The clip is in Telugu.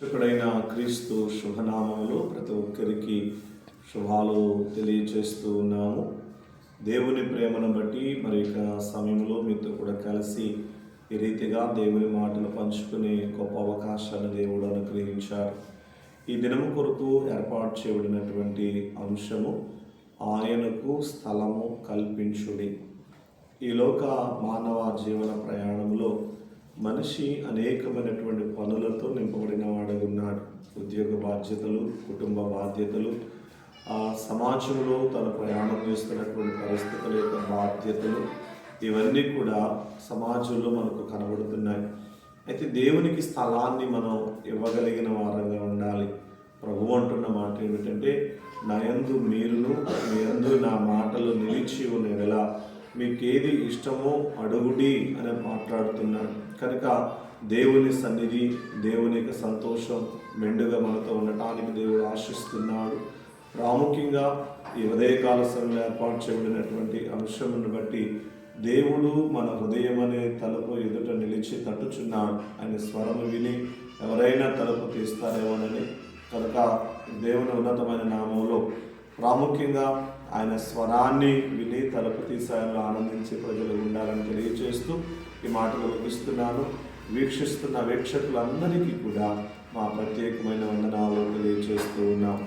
ఎప్పుడైనా క్రీస్తు శుభనామములు ప్రతి ఒక్కరికి శుభాలు తెలియచేస్తూ ఉన్నాము. దేవుని ప్రేమను బట్టి మరి సమయంలో మీతో కూడా కలిసి ఈ రీతిగా దేవుని మాటలు పంచుకునే గొప్ప అవకాశాన్ని దేవుడు అనుగ్రహించారు. ఈ దినము కొరకు ఏర్పాటు చేయబడినటువంటి అంశము ఆయనకు స్థలము కల్పించుడి. ఈ లోక మానవ జీవన ప్రయాణంలో మనిషి అనేకమైనటువంటి పనులతో నింపబడిన వాడు ఉన్నాడు. ఉద్యోగ బాధ్యతలు, కుటుంబ బాధ్యతలు, సమాజంలో తన ప్రయాణం చేస్తున్నటువంటి పరిస్థితుల యొక్క బాధ్యతలు, ఇవన్నీ కూడా సమాజంలో మనకు కనబడుతున్నాయి. అయితే దేవునికి స్థలాన్ని మనం ఇవ్వగలిగిన వారంగా ఉండాలి. ప్రభు అంటున్న మాట ఏమిటంటే, నా యందు మీరును మీ యందు నా మాటలు నిలిచి ఉన్న ఎడల మీకేది ఇష్టమో అడుగుడి అని మాట్లాడుతున్నాడు. కనుక దేవుని సన్నిధి, దేవుని యొక్క సంతోషం మెండుగా మనతో ఉండటానికి దేవుడు ఆశిస్తున్నాడు. ప్రాముఖ్యంగా ఈ ఉదయకాల సమయంలో ఏర్పాటు చేయబడినటువంటి అంశమును బట్టి దేవుడు మన హృదయం అనే తలుపు ఎదుట నిలిచి తట్టుచున్నాడు. ఆయన స్వరము విని ఎవరైనా తలుపు తీస్తారేమోనని, కనుక దేవుని ఉన్నతమైన నామంలో ప్రాముఖ్యంగా ఆయన స్వరాన్ని విని తలుపు తీసాయని ఆనందించే ప్రజలు ఉండాలని తెలియజేస్తూ ఈ మాటలు ముగిస్తున్నాను. వీక్షిస్తున్న వీక్షకులందరికీ కూడా మా ప్రత్యేకమైన వందనాలు తెలియజేస్తూ ఉన్నాం.